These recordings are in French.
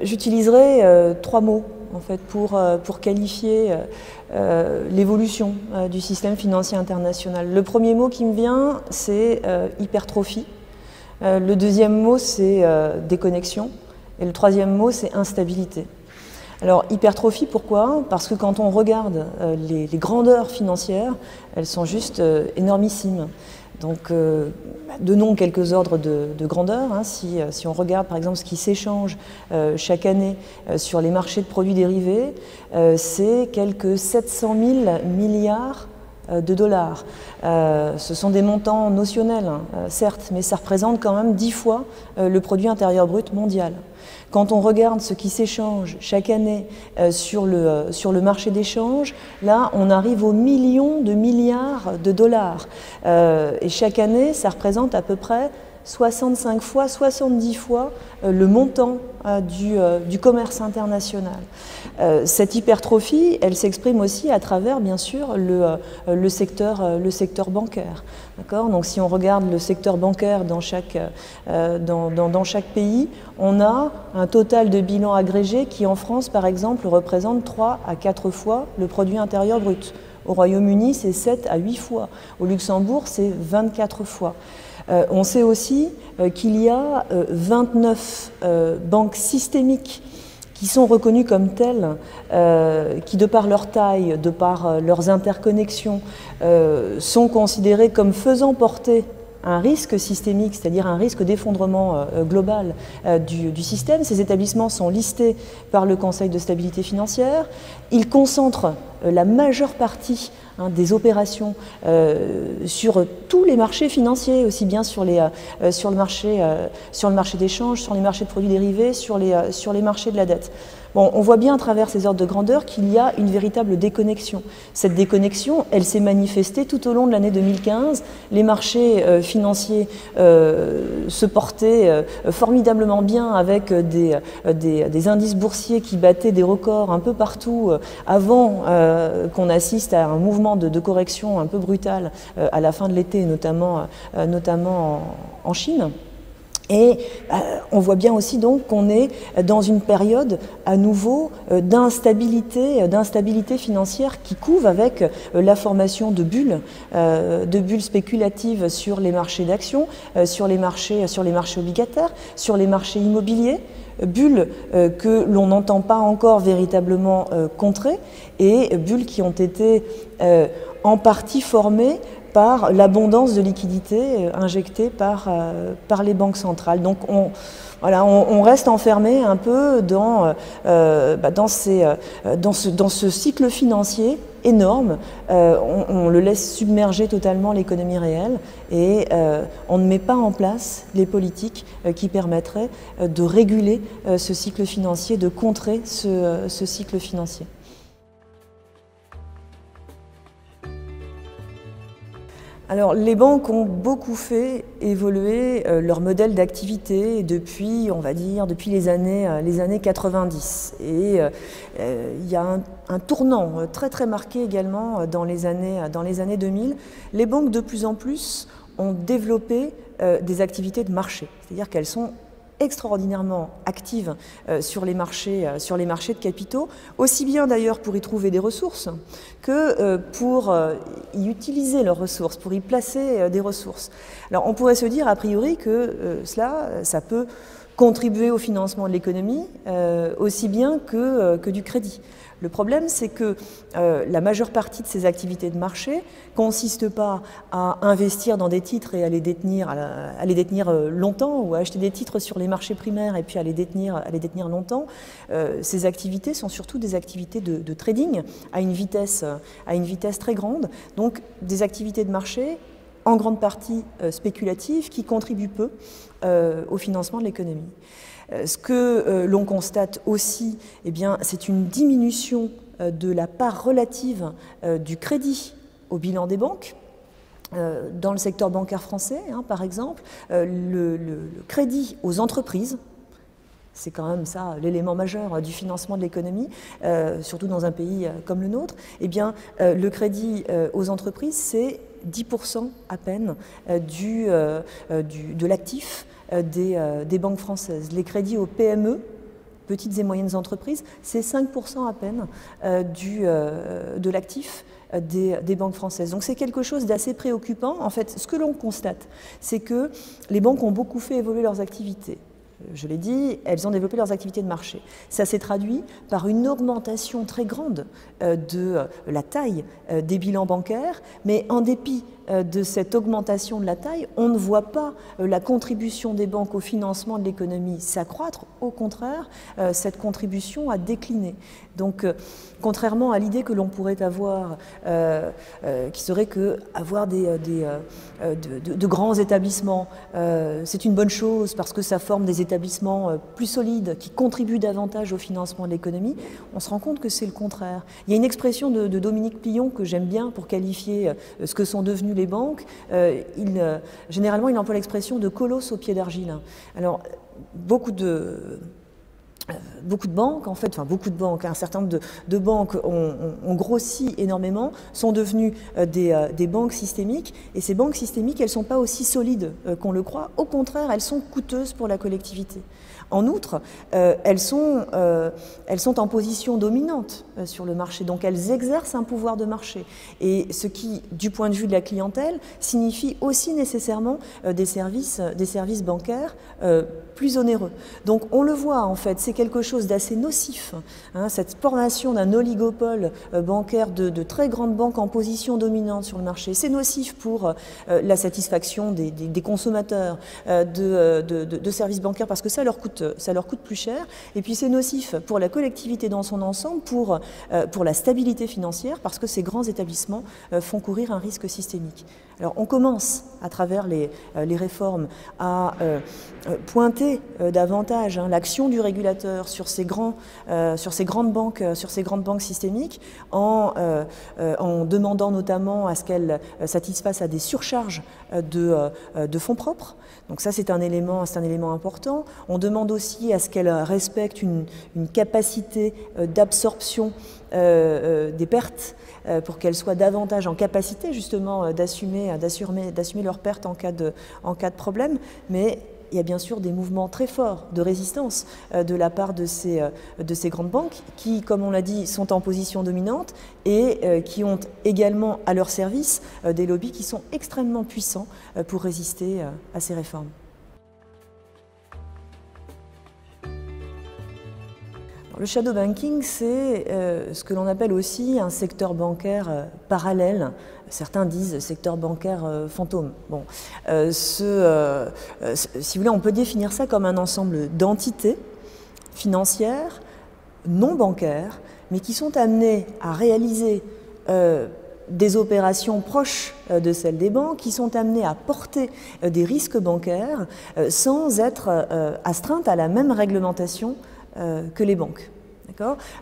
J'utiliserai trois mots en fait, pour qualifier l'évolution du système financier international. Le premier mot qui me vient, c'est hypertrophie. Le deuxième mot, c'est déconnexion. Et le troisième mot, c'est instabilité. Alors, hypertrophie, pourquoi? Parce que quand on regarde les grandeurs financières, elles sont juste énormissimes. Donc, donnons quelques ordres de grandeur. Hein. Si on regarde par exemple ce qui s'échange chaque année sur les marchés de produits dérivés, c'est quelques 700 000 milliards de dollars. Ce sont des montants notionnels, hein, certes, mais ça représente quand même 10 fois le produit intérieur brut mondial. Quand on regarde ce qui s'échange chaque année sur le marché d'échange, là, on arrive aux millions de milliards de dollars. Et chaque année, ça représente à peu près 65 fois, 70 fois le montant du commerce international. Cette hypertrophie, elle s'exprime aussi à travers, bien sûr, le secteur bancaire. Donc, si on regarde le secteur bancaire dans chaque pays, on a un total de bilan agrégé qui, en France, par exemple, représente 3 à 4 fois le produit intérieur brut. Au Royaume-Uni, c'est 7 à 8 fois. Au Luxembourg, c'est 24 fois. On sait aussi qu'il y a 29 banques systémiques qui sont reconnues comme telles, qui de par leur taille, de par leurs interconnexions, sont considérées comme faisant porter un risque systémique, c'est-à-dire un risque d'effondrement global du système. Ces établissements sont listés par le Conseil de stabilité financière. Ils concentrent la majeure partie des opérations sur tous les marchés financiers, aussi bien sur le marché d'échange, sur les marchés de produits dérivés, sur les marchés de la dette. Bon, on voit bien à travers ces ordres de grandeur qu'il y a une véritable déconnexion. Cette déconnexion, elle s'est manifestée tout au long de l'année 2015. Les marchés financiers se portaient formidablement bien avec des indices boursiers qui battaient des records un peu partout avant qu'on assiste à un mouvement de correction un peu brutal à la fin de l'été, notamment en Chine. Et on voit bien aussi donc qu'on est dans une période à nouveau d'instabilité financière qui couve avec la formation de bulles spéculatives sur les marchés d'actions, sur les marchés obligataires, sur les marchés immobiliers. Bulles que l'on n'entend pas encore véritablement contrer et bulles qui ont été en partie formées par l'abondance de liquidités injectées par les banques centrales. Donc on reste enfermé un peu dans ce cycle financier énorme. On le laisse submerger totalement l'économie réelle et on ne met pas en place les politiques qui permettraient de réguler ce cycle financier, de contrer ce cycle financier. Alors, les banques ont beaucoup fait évoluer leur modèle d'activité depuis, on va dire, depuis les années 90. Et il y a un tournant très très marqué également dans les années 2000. Les banques, de plus en plus, ont développé des activités de marché, c'est-à-dire qu'elles sont extraordinairement actives sur les marchés de capitaux, aussi bien d'ailleurs pour y trouver des ressources que pour y utiliser leurs ressources, pour y placer des ressources. Alors on pourrait se dire a priori que ça peut contribuer au financement de l'économie aussi bien que du crédit. Le problème, c'est que la majeure partie de ces activités de marché ne consiste pas à investir dans des titres et à les détenir longtemps ou à acheter des titres sur les marchés primaires et puis à les détenir longtemps. Ces activités sont surtout des activités de trading à une vitesse très grande, donc des activités de marché en grande partie spéculatives qui contribuent peu au financement de l'économie. Ce que l'on constate aussi, c'est une diminution de la part relative du crédit au bilan des banques. Dans le secteur bancaire français, par exemple, le crédit aux entreprises, c'est quand même ça l'élément majeur du financement de l'économie, surtout dans un pays comme le nôtre, le crédit aux entreprises, c'est 10% à peine de l'actif des banques françaises. Les crédits aux PME, petites et moyennes entreprises, c'est 5% à peine de l'actif des banques françaises. Donc c'est quelque chose d'assez préoccupant. En fait, ce que l'on constate, c'est que les banques ont beaucoup fait évoluer leurs activités. Je l'ai dit, elles ont développé leurs activités de marché. Ça s'est traduit par une augmentation très grande de la taille des bilans bancaires, mais en dépit de cette augmentation de la taille, on ne voit pas la contribution des banques au financement de l'économie s'accroître. Au contraire, cette contribution a décliné. Donc, contrairement à l'idée que l'on pourrait avoir, qui serait qu'avoir de grands établissements, c'est une bonne chose parce que ça forme des établissements plus solides qui contribuent davantage au financement de l'économie, on se rend compte que c'est le contraire. Il y a une expression de Dominique Pillon que j'aime bien pour qualifier ce que sont devenues les banques. Généralement, il emploie l'expression de colosse au pied d'argile. Alors, beaucoup de banques, en fait, enfin beaucoup de banques, un certain nombre de banques ont grossi énormément, sont devenues des banques systémiques, et ces banques systémiques, elles ne sont pas aussi solides qu'on le croit, au contraire, elles sont coûteuses pour la collectivité. En outre, elles sont en position dominante sur le marché, donc elles exercent un pouvoir de marché. Et ce qui, du point de vue de la clientèle, signifie aussi nécessairement des services bancaires plus onéreux. Donc on le voit en fait, c'est quelque chose d'assez nocif, hein, cette formation d'un oligopole bancaire de très grandes banques en position dominante sur le marché. C'est nocif pour la satisfaction des consommateurs de services bancaires parce que ça leur coûte plus cher, et puis c'est nocif pour la collectivité dans son ensemble, pour la stabilité financière, parce que ces grands établissements font courir un risque systémique. Alors on commence, à travers les réformes, à pointer davantage l'action du régulateur sur ces grandes banques systémiques, en demandant notamment à ce qu'elles satisfassent à des surcharges de fonds propres. Donc ça, c'est un élément important. On demande aussi à ce qu'elles respectent une capacité d'absorption des pertes pour qu'elles soient davantage en capacité justement d'assumer leurs pertes en cas de problème. Mais il y a bien sûr des mouvements très forts de résistance de la part de ces grandes banques qui, comme on l'a dit, sont en position dominante et qui ont également à leur service des lobbies qui sont extrêmement puissants pour résister à ces réformes. Le shadow banking, c'est ce que l'on appelle aussi un secteur bancaire parallèle. Certains disent secteur bancaire fantôme. Bon, si vous voulez, on peut définir ça comme un ensemble d'entités financières, non bancaires, mais qui sont amenées à réaliser des opérations proches de celles des banques, qui sont amenées à porter des risques bancaires sans être astreintes à la même réglementation que les banques.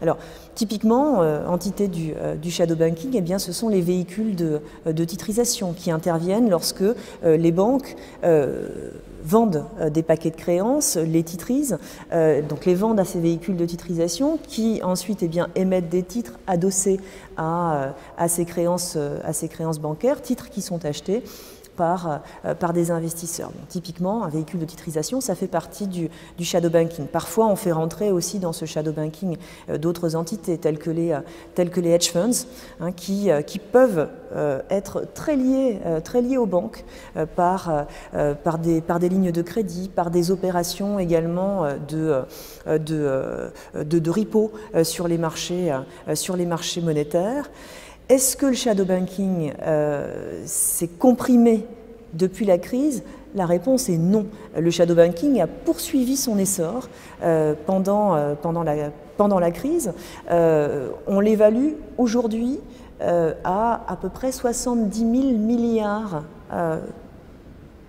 Alors, typiquement, entité du shadow banking, eh bien, ce sont les véhicules de titrisation qui interviennent lorsque les banques vendent des paquets de créances, les titrisent, donc les vendent à ces véhicules de titrisation qui ensuite émettent des titres adossés à ces créances bancaires, titres qui sont achetés par des investisseurs. Bon, typiquement, un véhicule de titrisation, ça fait partie du shadow banking. Parfois, on fait rentrer aussi dans ce shadow banking d'autres entités telles que les hedge funds, hein, qui peuvent être très liés aux banques par des lignes de crédit, par des opérations également de repo sur les marchés monétaires. Est-ce que le shadow banking s'est comprimé depuis la crise? La réponse est non. Le shadow banking a poursuivi son essor pendant la crise. On l'évalue aujourd'hui à peu près 70 000 milliards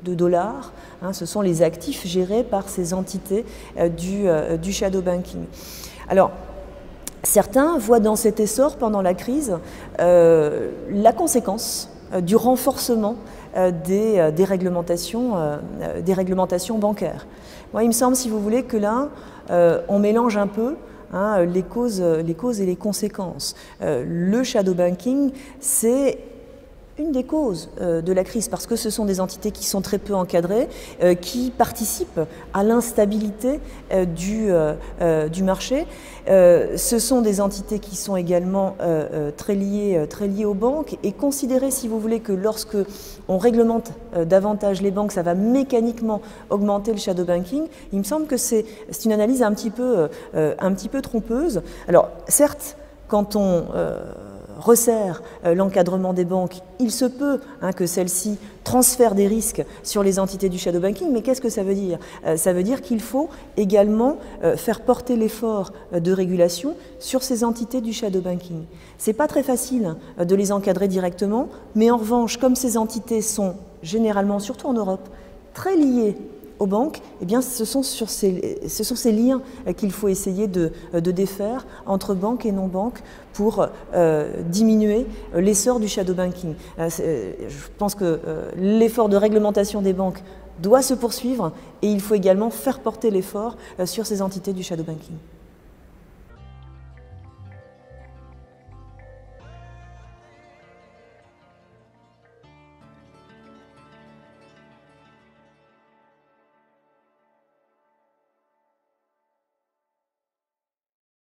de dollars. Hein, ce sont les actifs gérés par ces entités du shadow banking. Alors, certains voient dans cet essor pendant la crise la conséquence du renforcement des réglementations bancaires. Moi, il me semble, si vous voulez, que là, on mélange un peu les causes et les conséquences. Le shadow banking, c'est une des causes de la crise, parce que ce sont des entités qui sont très peu encadrées, qui participent à l'instabilité du marché. Ce sont des entités qui sont également très liées aux banques, et considérer, si vous voulez, que lorsque on réglemente davantage les banques, ça va mécaniquement augmenter le shadow banking, il me semble que c'est une analyse un petit peu trompeuse. Alors certes, quand on resserre l'encadrement des banques, il se peut que celles-ci transfèrent des risques sur les entités du shadow banking, mais qu'est-ce que ça veut dire? Ça veut dire qu'il faut également faire porter l'effort de régulation sur ces entités du shadow banking. C'est pas très facile de les encadrer directement, mais en revanche, comme ces entités sont généralement, surtout en Europe, très liées aux banques, eh bien, ce sont ces liens qu'il faut essayer de défaire entre banques et non-banques pour diminuer l'essor du shadow banking. Je pense que l'effort de réglementation des banques doit se poursuivre, et il faut également faire porter l'effort sur ces entités du shadow banking.